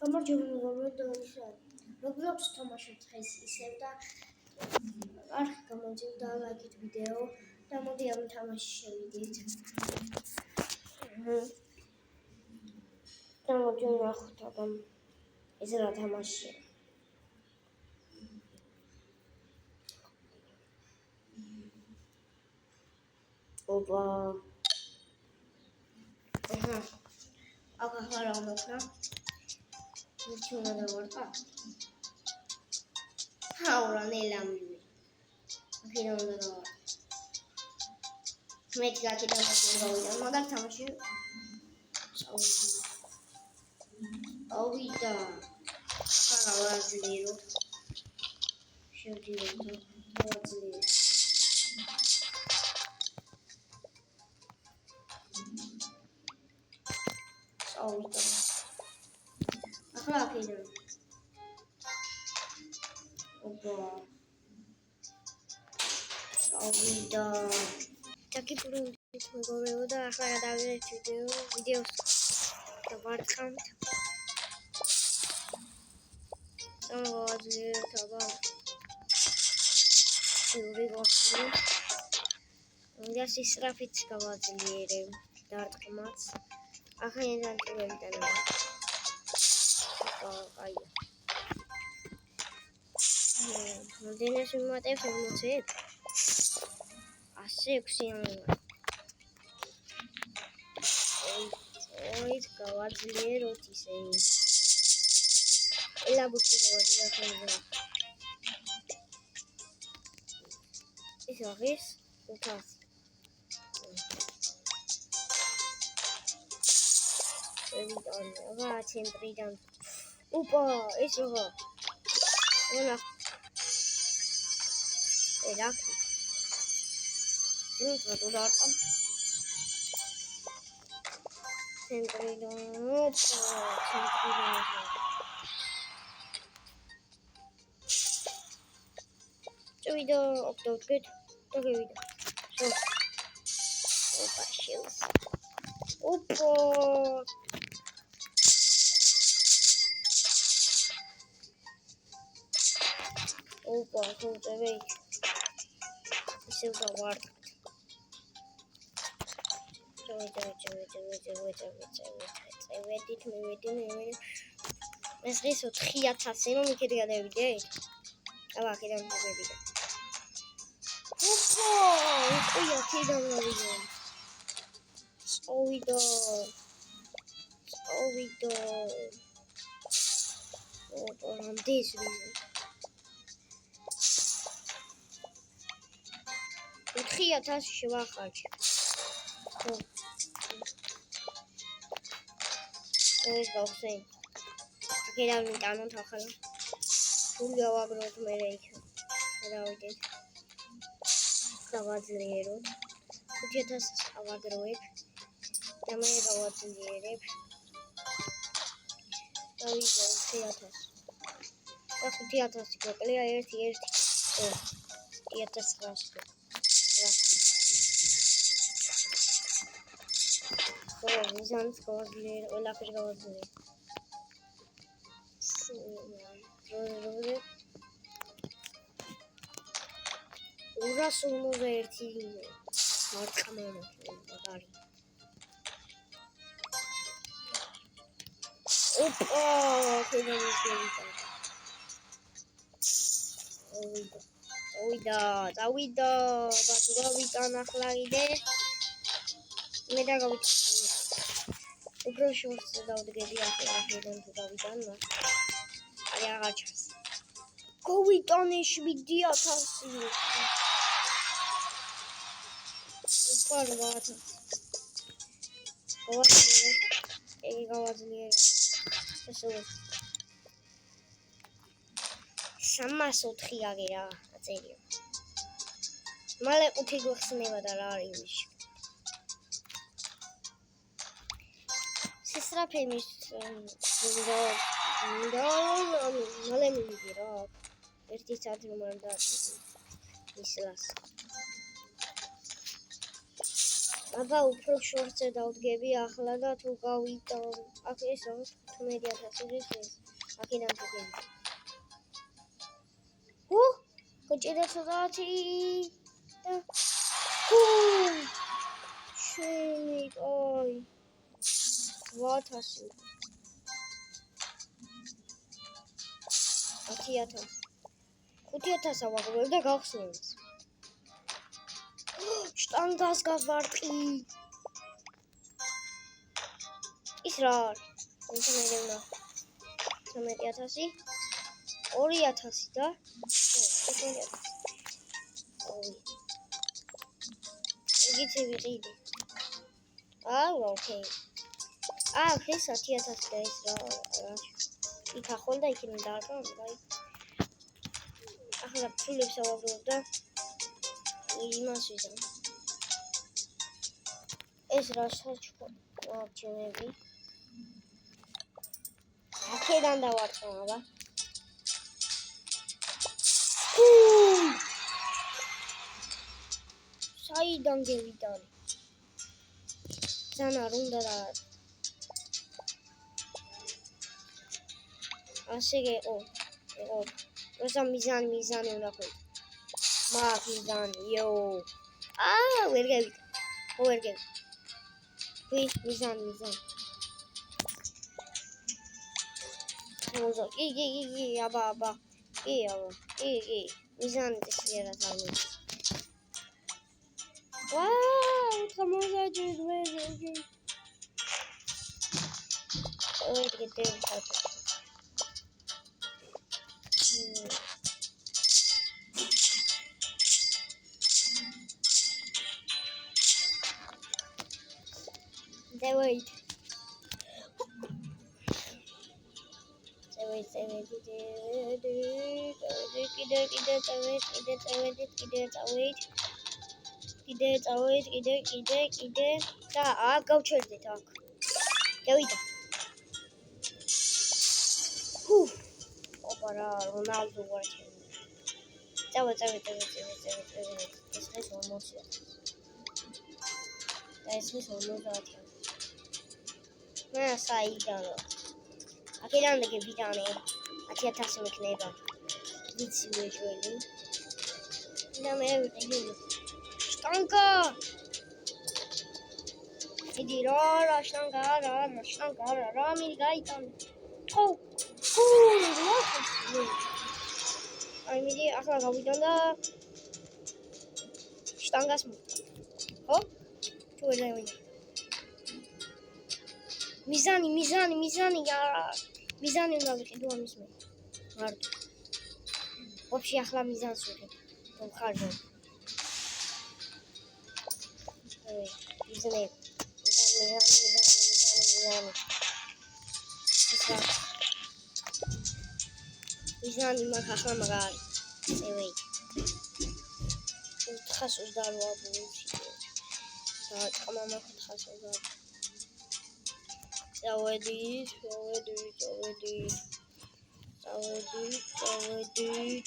გამარჯობა მეგობრებო, Roblox თამაშობთ ხეს ისევ და არხი გამოძიებდა ლაიქით ვიდეო და მოდი ამ თამაში შევიდეთ. და მოდი ნახოთ აბა ეს რა თამაშია. ოპა. ახლა რა უნდა ვქნა? Nici una de vorba. Haura nelamni. Aquí no de vorba. Meti aquí de vorba. Magar tamaşı. Avida. Kana vazliro. Şimdi vazliro. Avida. Akla gidelim. Opa. Avida. Taki puru megoreo da akla gadavret videos davardkam. Samvazli taba. Yuri gosli. Ya sisrafit gavazliere dartkmat. Akla yeniden tüyemden. Ay. Dines filmat filmotep. Asik sih. Oi, gavazlier otisei. Ela buti gavazlier. Isso ris, utas. Ага, темпридан. Опа, isso. Olha. Elak. Junto do lado. Tempridan. Opa, tempridan. Ce video upload good. Take video. So. Opa, shoes. Opa. Opa, goed, weet. Isso é o guarda. Mas isso tria tá sendo me queria dar vídeo. Ela queria me ver vídeo. Opa! Olha aqui dá um vídeo. Ouvido. Opa, não deixa vídeo. Tria tá se chamar rádio. Dois golpes. Aqui dá um cano tá calando. Tudo eu abro o meio. Era o que Gavazliero. Podia tá avagroep. Também Gavazliero. Aí já teatras. Da teatras que eu queria teatras rasco. Vizans Gavazliero, olha que Gavazliero. Ura somos erti. Markamana bagari. Opa, que delícia. Oida, batuga na klaride. Me da gavit. Უფრო შორს დავდგები ახლა თუ გავიტანო. აი აღაჩას. გავიტანე 7000. უპარვათ. გავაძლიერე. ესე 304 აგერა აწერიო. მალე 5 გვხსნება და რა არის იმაში. Sisrafemis male mividi ra. Erti saati რომ არ დააწყო ისლას. აბა უფრო შორტზე დავდგები ახლა და თუ გავიტან აქ ეს რაღაც 15,000 ეს აქედან თქვენ გჭირდა ცოტათი და შენი ой 8000 10,000 5,000 ვაგროვებ და გავხსნეს შტანგას გავარყი ის რა არის მე მეუნა 13,000 2,000 და იგიცი ვიყიდი ოკეი ეს 10,000 და ეს რა იქ ახალ და იქიდან დაარტყა ახლა ფულებს ავაგროვებ და იმას ვიზამ ეს რა საჩქო არჩევები აქედან დავარტყა აბა საიდან გევიდან ზანა არ უნდა და ასე გეყო როცა მიზანი უნდა ხო მაგ მიზანი ვერ გევიდა მიზანი მოზა კი აბა კი მიზანი წესიერად არის ვაუ თამოზე ჯვეჯვე wait. და გავჩერდით აქ. გავიდა. ოპა რა, რონალდო ვარ. წავედ. ეს 40. და ეს 50. მე საიდან აქედან გებიდანე 10,000 მეკნება ვიცი მეჯველი და მე ვიყიდი შტანგა იდი რა შტანგა რა მილი გაიტანე აი მიდი ახლა გავიდან და შტანგას ხო თუ ვერ დავიდა მიზანი უნდა ვიყიდო ამის მე მარტო ვაფშე ახლა მიზანს ვიყიდ და ხარჯო მიზანი მაგ ახლა მაგარი წევი 428 ბულში და ყმა მაგ 428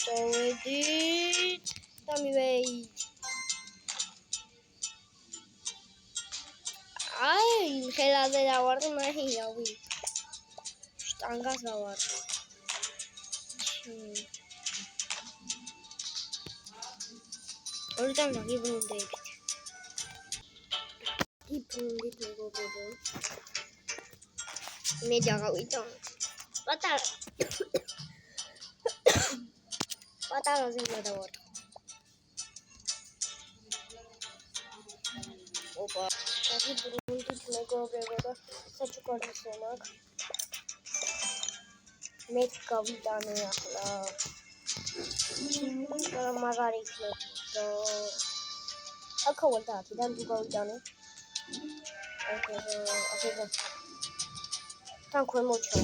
წავედით და მივეით აი ხელაზე დავარდი მაიავი შტანგას დავარდი ორიდან გიბრუნდებით მეგობრებო მე დავიდა პატარა ზელა დავარდი ოპა გიბრუნდით მეგობრებო და საჩუქარს ვემაგ მე გავიდანე ახლა მაგარი იქნება აქავალ და აქედან თუ გავიდანე აქედან თან ქვემოჩა